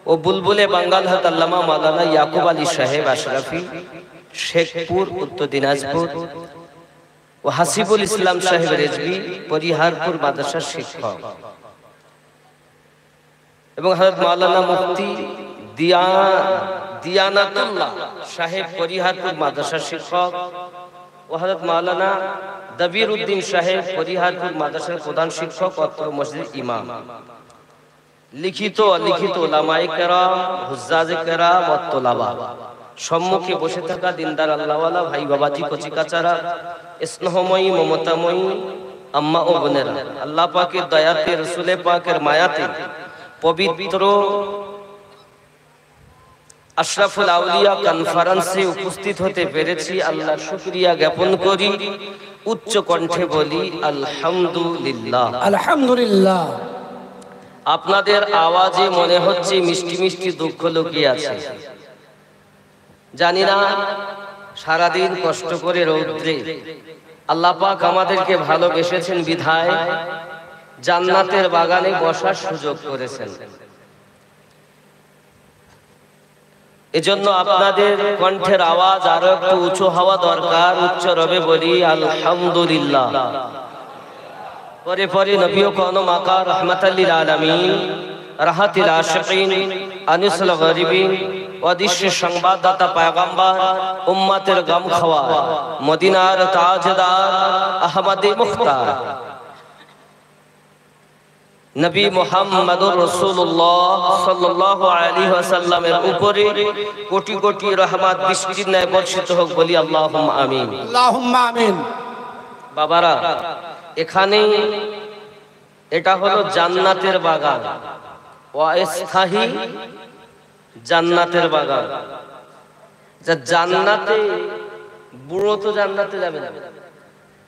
ও বুলবুলে বাঙ্গাল হাত আল্লামা মাওলানা ইয়াকুব আলী সাহেব আশরাফি, শেখপুর, উত্তর দিনাজপুর, ও হাসিবুল ইসলাম সাহেব রেজবি, পরিহারপুর মাদ্রাসার শিক্ষক, এবং হযরত মাওলানা মুফতি দিয়ানাতুল্লাহ সাহেব, পরিহারপুর মাদ্রাসার শিক্ষক, ও হযরত মাওলানা দবির উদ্দিন সাহেব, পরিহারপুর মাদ্রাসার প্রধান শিক্ষক, অত্র মসজিদ ইমাম। লিখিত অলিখিত ওলামায়ে কেরাম, হুজ্জাজে কেরাম ও তোলাবা, সম্মুখে বসে থাকা দিনদার আল্লাহওয়ালা ভাই বাবাজি, কচি কাচারা, স্নেহময়ী মমতাময়ী আম্মা ও বোনেরা, আল্লাহ পাকের দয়াতে, রসুলে পাকের মায়াতে পবিত্র আশরাফুল আউলিয়া কনফারেন্সে উপস্থিত হতে পেরেছি। আল্লাহর শুকরিয়া জ্ঞাপন করি, উচ্চ কণ্ঠে বলি আলহামদুলিল্লাহ। আলহামদুলিল্লাহ। আপনাদের আওয়াজে মনে হচ্ছে মিষ্টি মিষ্টি দুঃখ লুকিয়ে আছে। জানি না, সারাদিন কষ্ট করে রৌদ্রে আল্লাহ পাক আমাদেরকে ভালোবেসেছেন বিধায় জান্নাতের বাগানে বসার সুযোগ করেছেন। এজন্য আপনাদের কণ্ঠের আওয়াজ আরো একটু উঁচু হওয়া দরকার। উচ্চ রবে বলি আলহামদুলিল্লাহ। পরে পরে নবী ও কোন মাকা রহমাতাল লিল আলামিন, রাহাতিল আশিকিন, আনিসুল গরিবিন, অদৃশ্য সংবাদদাতা পয়গম্বর, উম্মতের গম খাওয়া, মদিনার তাজদার, আহমদে মুখতার নবী মুহাম্মদুর রাসূলুল্লাহ সাল্লাল্লাহু আলাইহি ওয়াসাল্লামের উপরে কোটি কোটি রহমত বৃষ্টির ন্যায় বর্ষিত হোক, বলি আল্লাহুম্মা আমিন। আল্লাহুম্মা আমিন। বাবারা, এখানে এটা হলো জান্নাতের বাগান, অস্থায়ী জান্নাতের বাগান। যা জান্নাতে বুড়ো তো জান্নাতে যাবে না,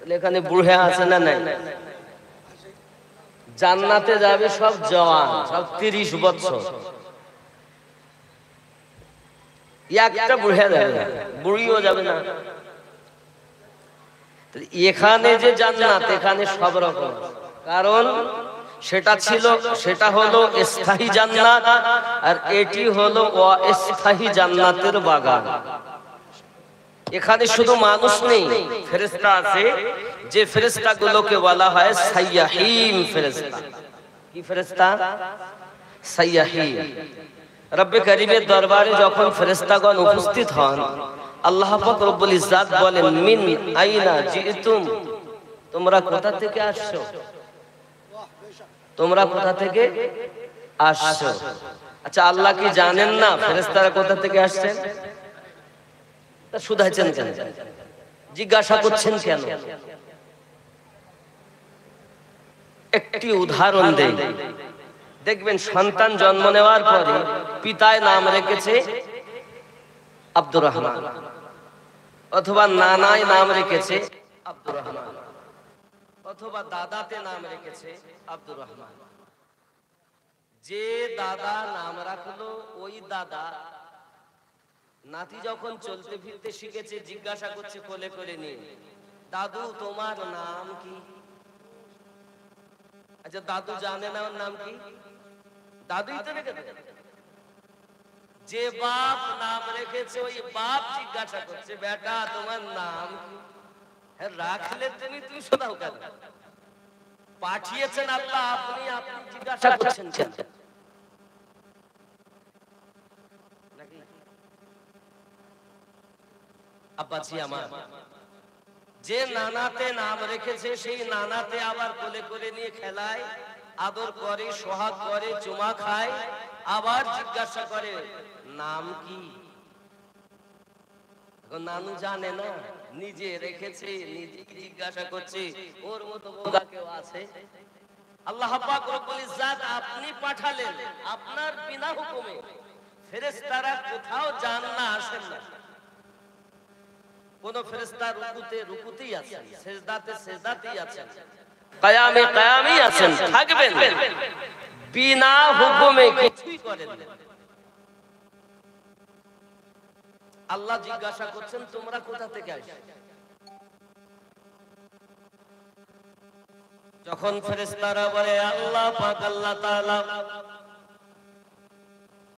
এখানে বুড়ে আছে না নাই? জান্নাতে যাবে সব জওয়ান, সব 30 বছর। একটা বুড়ে যাবে না, বুড়িও যাবে না। এখানে যে জান্নাত, এখানে সব রকম, কারণ সেটা হলো স্থায়ী জান্নাত, আর এটি হলো অস্থায়ী জান্নাতের বাগান। এখানে শুধু মানুষ নেই, ফেরেশতা আছে, যে ফেরেশতা গুলোকে বলা হয় সাইয়াহিন ফেরেশতা। কি ফেরেশতা? সাইয়াহিন। রব্বে কারীমের দরবারে যখন ফেরেশতাগণ উপস্থিত হন, আল্লাহ পাক রব্বুল ইজ্জাত বলেন, মিন আইনা জিতুম, তোমরা কোথা থেকে আসছো? তোমরা কোথা থেকে আসছো? আচ্ছা, আল্লাহ কি জানেন না ফেরেশতারা কোথা থেকে আসছেন? তা শুধাইছেন কেন? জিজ্ঞাসা করছেন কেন? একটি উদাহরণ দেই। দেখবেন, সন্তান জন্ম নেওয়ার পরে পিতায় নাম রেখেছে আব্দুর রহমান, অথবা নানায় নাম রেখেছে আব্দুর রহমান, অথবা দাদাতে নাম রেখেছে আব্দুর রহমান। যে দাদা নাম রাখলো, ওই দাদা নাতি যখন চলতে ফিরতে শিখেছে, জিজ্ঞাসা করছে কোলে করে নিয়ে, দাদু তোমার নাম কি? আচ্ছা, দাদু জানে না ওর নাম কি? দাদুই তো রেখে দেবে। যে বাপ নাম রেখেছে, ওই বাপ জিজ্ঞাসা করছে, বেটা তোমার নাম কি? হ্যাঁ, রাখলে তুমি শোনাও কেন? পাঠিয়েছেন আল্লাহ, আপনি জিজ্ঞাসা করছেন কেন? আব্বাজি আমার, যে নানাতে নাম রেখেছে, সেই নানাতে আবার কোলে করে নিয়ে খেলায়, আদর করে, সোহাগ করে, চুমা খায়, আবার জিজ্ঞাসা করে নাম কি? নানু জানে না, নিজে রেখেছে, নিজে জিজ্ঞাসা করছে। ওর মতো বোকা কেউ আছে? আল্লাহ পাক রব্বুল ইজ্জাত আপনি পাঠালেন, আপনার বিনা হুকুমে। ফেরেশতারা কোথাও যান না, আসেন না। কোন ফেরেশতা রুকুতেই আছেন, সেজদাতেই আছেন, কিয়ামে কিয়ামেই আছেন, থাকবেন। বিনা হুকুমে কিছুই করেন না। আল্লাহ জিজ্ঞাসা করছেন, তোমরা কোথা থেকে আসছো? যখন ফেরেশতারা বলে আল্লাহ পাক, আল্লাহ তাআলা